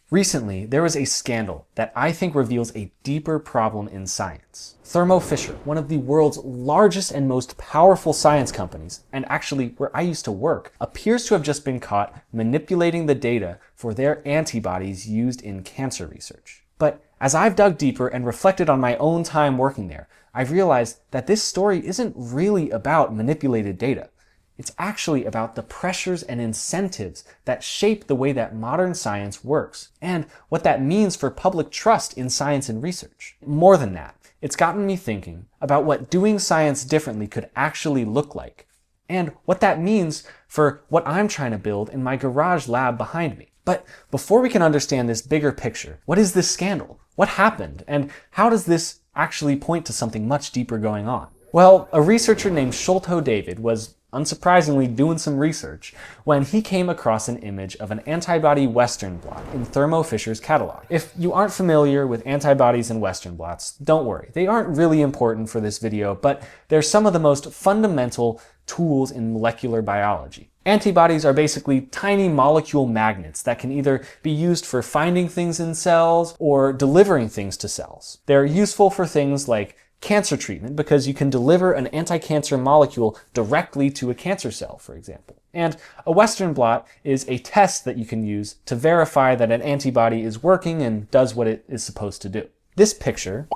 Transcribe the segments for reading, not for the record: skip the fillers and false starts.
Recently, there was a scandal that I think reveals a deeper problem in science. Thermo Fisher, one of the world's largest and most powerful science companies, and actually where I used to work, appears to have just been caught manipulating the data for their antibodies used in cancer research. But as I've dug deeper and reflected on my own time working there, I've realized that this story isn't really about manipulated data. It's actually about the pressures and incentives that shape the way that modern science works, and what that means for public trust in science and research. More than that, it's gotten me thinking about what doing science differently could actually look like, and what that means for what I'm trying to build in my garage lab behind me. But before we can understand this bigger picture, what is this scandal? What happened? And how does this actually point to something much deeper going on? Well, a researcher named Sholto David was unsurprisingly doing some research when he came across an image of an antibody Western blot in Thermo Fisher's catalog. If you aren't familiar with antibodies and Western blots, don't worry. They aren't really important for this video, but they're some of the most fundamental tools in molecular biology. Antibodies are basically tiny molecule magnets that can either be used for finding things in cells or delivering things to cells. They're useful for things like cancer treatment because you can deliver an anti-cancer molecule directly to a cancer cell, for example. And a Western blot is a test that you can use to verify that an antibody is working and does what it is supposed to do. This picture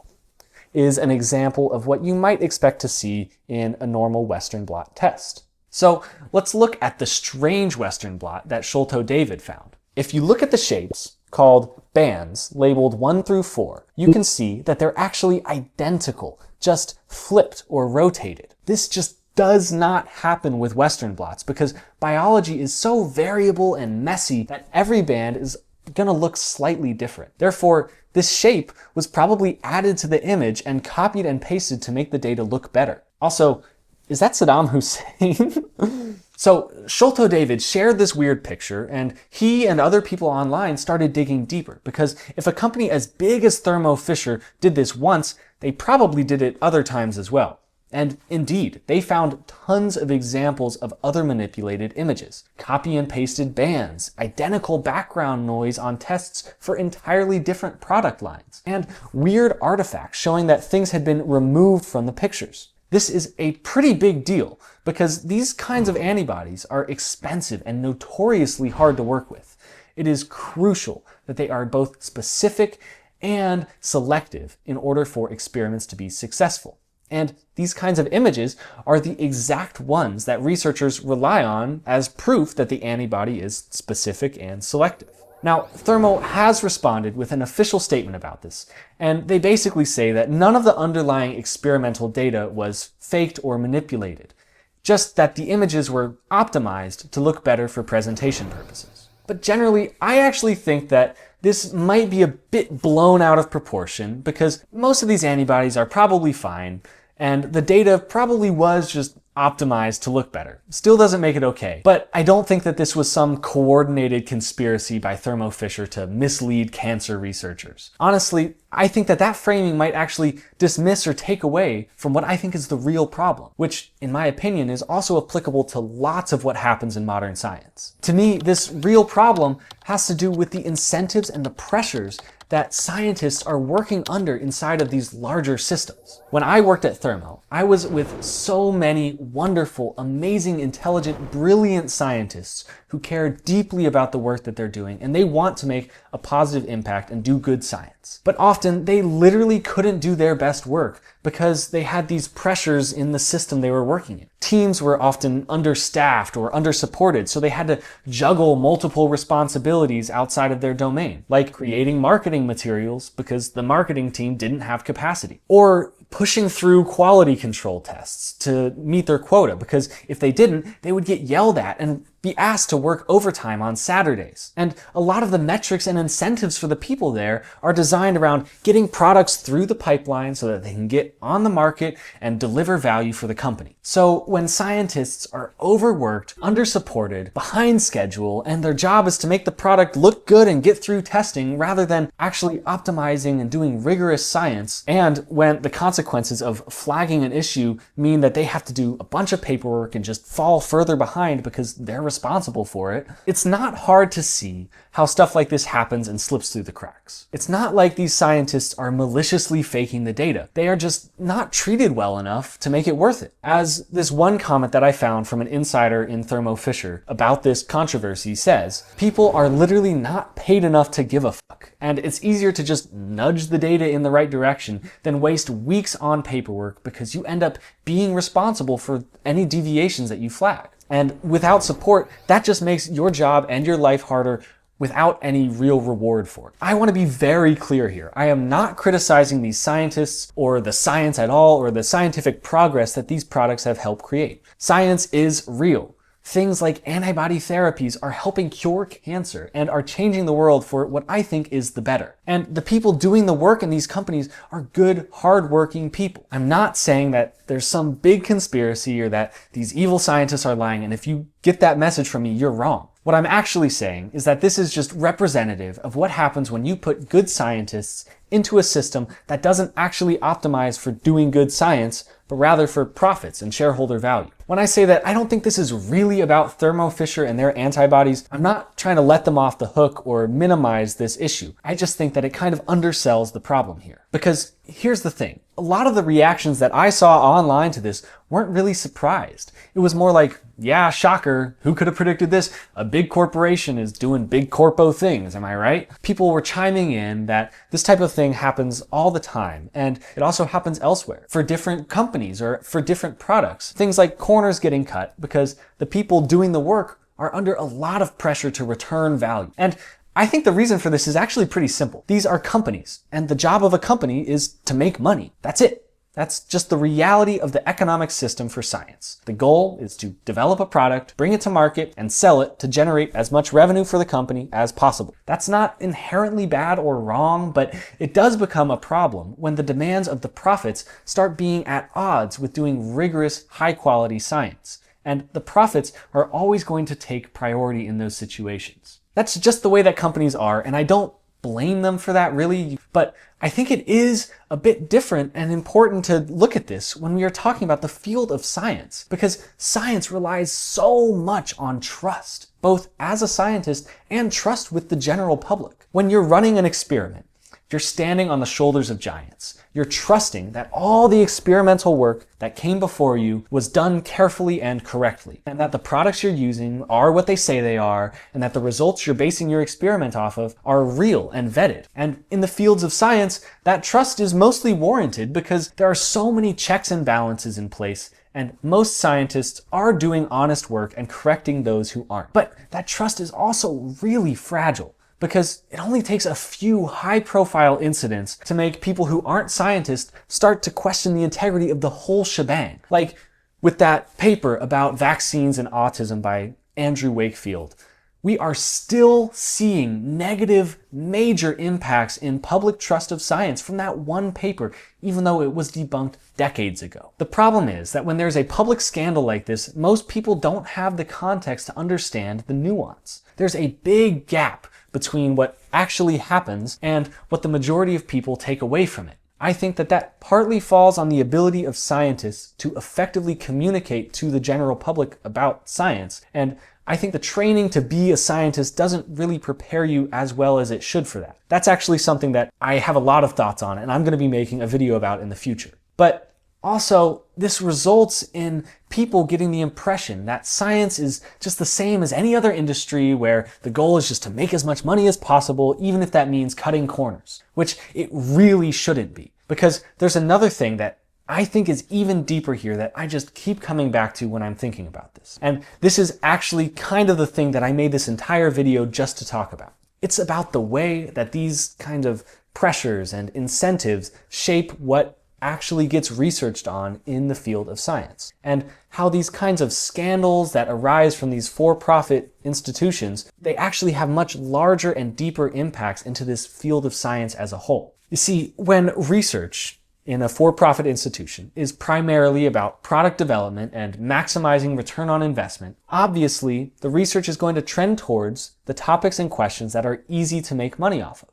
is an example of what you might expect to see in a normal Western blot test. So let's look at the strange Western blot that Sholto David found. If you look at the shapes, called bands, labeled 1 through 4, you can see that they're actually identical, just flipped or rotated. This just does not happen with Western blots because biology is so variable and messy that every band is going to look slightly different. Therefore, this shape was probably added to the image and copied and pasted to make the data look better. Also, is that Saddam Hussein? So Sholto David shared this weird picture, and he and other people online started digging deeper, because if a company as big as Thermo Fisher did this once, they probably did it other times as well. And indeed, they found tons of examples of other manipulated images, copy and pasted bands, identical background noise on tests for entirely different product lines, and weird artifacts showing that things had been removed from the pictures. This is a pretty big deal because these kinds of antibodies are expensive and notoriously hard to work with. It is crucial that they are both specific and selective in order for experiments to be successful. And these kinds of images are the exact ones that researchers rely on as proof that the antibody is specific and selective. Now, Thermo has responded with an official statement about this, and they basically say that none of the underlying experimental data was faked or manipulated, just that the images were optimized to look better for presentation purposes. But generally, I actually think that this might be a bit blown out of proportion because most of these antibodies are probably fine, and the data probably was just optimized to look better. Still doesn't make it okay, but I don't think that this was some coordinated conspiracy by Thermo Fisher to mislead cancer researchers. Honestly, I think that that framing might actually dismiss or take away from what I think is the real problem, which, in my opinion, is also applicable to lots of what happens in modern science. To me, this real problem has to do with the incentives and the pressures that scientists are working under inside of these larger systems. When I worked at Thermo, I was with so many wonderful, amazing, intelligent, brilliant scientists who care deeply about the work that they're doing, and they want to make a positive impact and do good science. But often they literally couldn't do their best work because they had these pressures in the system they were working in. Teams were often understaffed or undersupported, so they had to juggle multiple responsibilities outside of their domain, like creating marketing materials because the marketing team didn't have capacity, or pushing through quality control tests to meet their quota, because if they didn't, they would get yelled at and be asked to work overtime on Saturdays. And a lot of the metrics and incentives for the people there are designed around getting products through the pipeline so that they can get on the market and deliver value for the company. So when scientists are overworked, undersupported, behind schedule, and their job is to make the product look good and get through testing rather than actually optimizing and doing rigorous science, and when the consequences of flagging an issue mean that they have to do a bunch of paperwork and just fall further behind because they're responsible for it, it's not hard to see how stuff like this happens and slips through the cracks. It's not like these scientists are maliciously faking the data. They are just not treated well enough to make it worth it. As this one comment that I found from an insider in Thermo Fisher about this controversy says, people are literally not paid enough to give a fuck, and it's easier to just nudge the data in the right direction than waste weeks on paperwork because you end up being responsible for any deviations that you flag. And without support, that just makes your job and your life harder without any real reward for it. I want to be very clear here. I am not criticizing these scientists or the science at all or the scientific progress that these products have helped create. Science is real. Things like antibody therapies are helping cure cancer and are changing the world for what I think is the better. And the people doing the work in these companies are good, hardworking people. I'm not saying that there's some big conspiracy or that these evil scientists are lying, and if you get that message from me, you're wrong. What I'm actually saying is that this is just representative of what happens when you put good scientists into a system that doesn't actually optimize for doing good science, but rather for profits and shareholder value. When I say that I don't think this is really about Thermo Fisher and their antibodies, I'm not trying to let them off the hook or minimize this issue. I just think that it kind of undersells the problem here. Because here's the thing, a lot of the reactions that I saw online to this weren't really surprised. It was more like, yeah, shocker, who could have predicted this? A big corporation is doing big corpo things, am I right? People were chiming in that this type of thing happens all the time, and it also happens elsewhere, for different companies or for different products. Things like corners getting cut because the people doing the work are under a lot of pressure to return value. And I think the reason for this is actually pretty simple. These are companies, and the job of a company is to make money. That's it. That's just the reality of the economic system for science. The goal is to develop a product, bring it to market, and sell it to generate as much revenue for the company as possible. That's not inherently bad or wrong, but it does become a problem when the demands of the profits start being at odds with doing rigorous, high-quality science. And the profits are always going to take priority in those situations. That's just the way that companies are, and I don't blame them for that really, but I think it is a bit different and important to look at this when we are talking about the field of science, because science relies so much on trust, both as a scientist and trust with the general public. When you're running an experiment, you're standing on the shoulders of giants. You're trusting that all the experimental work that came before you was done carefully and correctly, and that the products you're using are what they say they are, and that the results you're basing your experiment off of are real and vetted. And in the fields of science, that trust is mostly warranted because there are so many checks and balances in place, and most scientists are doing honest work and correcting those who aren't. But that trust is also really fragile, because it only takes a few high-profile incidents to make people who aren't scientists start to question the integrity of the whole shebang. Like with that paper about vaccines and autism by Andrew Wakefield. We are still seeing negative, major impacts in public trust of science from that one paper, even though it was debunked decades ago. The problem is that when there's a public scandal like this, most people don't have the context to understand the nuance. There's a big gap between what actually happens and what the majority of people take away from it. I think that that partly falls on the ability of scientists to effectively communicate to the general public about science, and I think the training to be a scientist doesn't really prepare you as well as it should for that. That's actually something that I have a lot of thoughts on, and I'm going to be making a video about in the future. But also, this results in people getting the impression that science is just the same as any other industry where the goal is just to make as much money as possible, even if that means cutting corners, which it really shouldn't be. Because there's another thing that I think is even deeper here that I just keep coming back to when I'm thinking about this. And this is actually kind of the thing that I made this entire video just to talk about. It's about the way that these kind of pressures and incentives shape what actually gets researched on in the field of science, and how these kinds of scandals that arise from these for-profit institutions, they actually have much larger and deeper impacts into this field of science as a whole. You see, when research in a for-profit institution is primarily about product development and maximizing return on investment, obviously the research is going to trend towards the topics and questions that are easy to make money off of.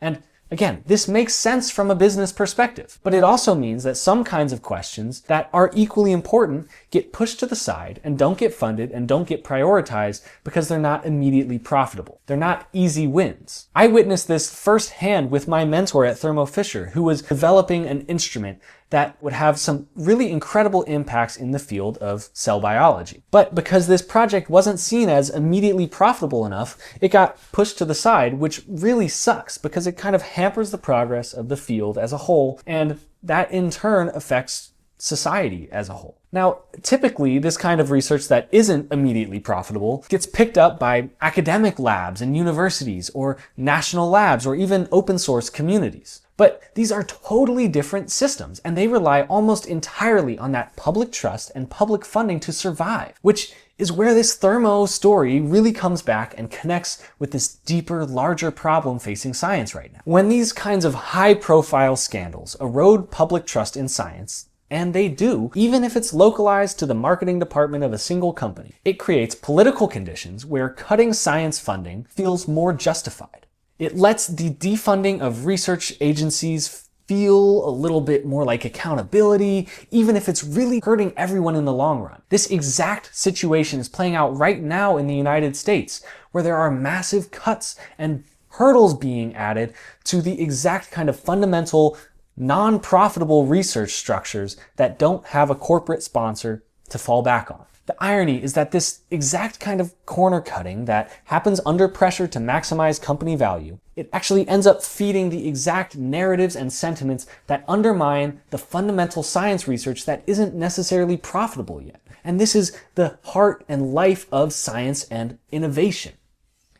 And Again, this makes sense from a business perspective, but it also means that some kinds of questions that are equally important get pushed to the side and don't get funded and don't get prioritized because they're not immediately profitable. They're not easy wins. I witnessed this firsthand with my mentor at Thermo Fisher, who was developing an instrument that would have some really incredible impacts in the field of cell biology. But because this project wasn't seen as immediately profitable enough, it got pushed to the side, which really sucks because it kind of hampers the progress of the field as a whole, and that in turn affects society as a whole. Now, typically, this kind of research that isn't immediately profitable gets picked up by academic labs and universities, or national labs, or even open source communities. But these are totally different systems, and they rely almost entirely on that public trust and public funding to survive, which is where this Thermo story really comes back and connects with this deeper, larger problem facing science right now. When these kinds of high-profile scandals erode public trust in science, and they do, even if it's localized to the marketing department of a single company, it creates political conditions where cutting science funding feels more justified. It lets the defunding of research agencies feel a little bit more like accountability, even if it's really hurting everyone in the long run. This exact situation is playing out right now in the United States, where there are massive cuts and hurdles being added to the exact kind of fundamental, non-profitable research structures that don't have a corporate sponsor to fall back on. The irony is that this exact kind of corner cutting that happens under pressure to maximize company value, it actually ends up feeding the exact narratives and sentiments that undermine the fundamental science research that isn't necessarily profitable yet. And this is the heart and life of science and innovation.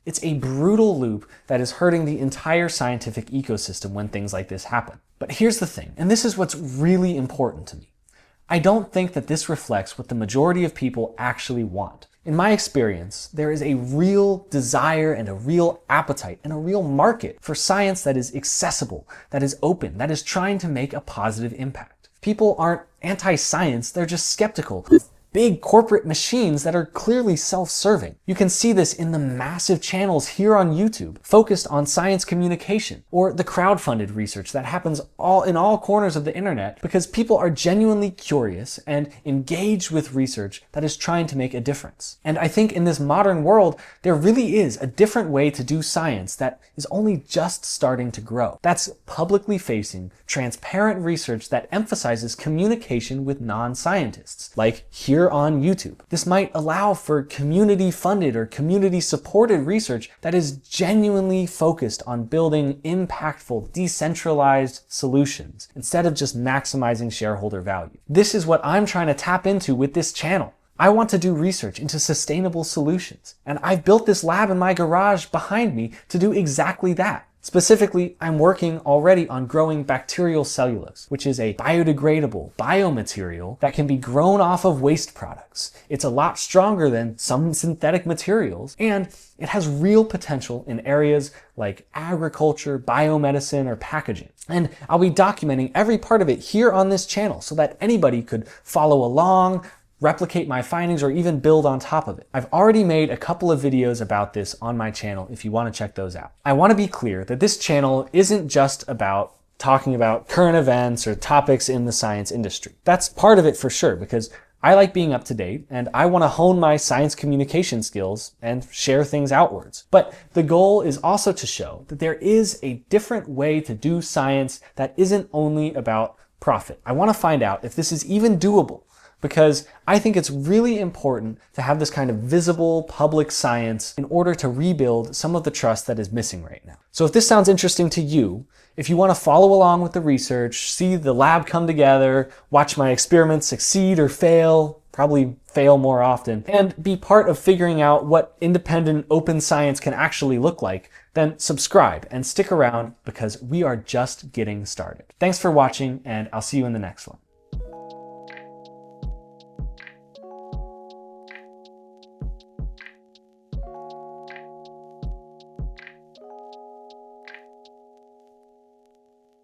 It's a brutal loop that is hurting the entire scientific ecosystem when things like this happen. But here's the thing, and this is what's really important to me. I don't think that this reflects what the majority of people actually want. In my experience, there is a real desire and a real appetite and a real market for science that is accessible, that is open, that is trying to make a positive impact. People aren't anti-science, they're just skeptical of big corporate machines that are clearly self-serving. You can see this in the massive channels here on YouTube focused on science communication, or the crowd-funded research that happens in all corners of the internet because people are genuinely curious and engaged with research that is trying to make a difference. And I think in this modern world, there really is a different way to do science that is only just starting to grow. That's publicly facing, transparent research that emphasizes communication with non-scientists, like here on YouTube. This might allow for community-funded or community-supported research that is genuinely focused on building impactful, decentralized solutions instead of just maximizing shareholder value. This is what I'm trying to tap into with this channel. I want to do research into sustainable solutions, and I've built this lab in my garage behind me to do exactly that. Specifically, I'm working already on growing bacterial cellulose, which is a biodegradable biomaterial that can be grown off of waste products. It's a lot stronger than some synthetic materials, and it has real potential in areas like agriculture, biomedicine, or packaging. And I'll be documenting every part of it here on this channel so that anybody could follow along, replicate my findings, or even build on top of it. I've already made a couple of videos about this on my channel if you want to check those out. I want to be clear that this channel isn't just about talking about current events or topics in the science industry. That's part of it for sure, because I like being up to date and I want to hone my science communication skills and share things outwards. But the goal is also to show that there is a different way to do science that isn't only about profit. I want to find out if this is even doable, because I think it's really important to have this kind of visible public science in order to rebuild some of the trust that is missing right now. So if this sounds interesting to you, if you want to follow along with the research, see the lab come together, watch my experiments succeed or fail, probably fail more often, and be part of figuring out what independent open science can actually look like, then subscribe and stick around because we are just getting started. Thanks for watching, and I'll see you in the next one.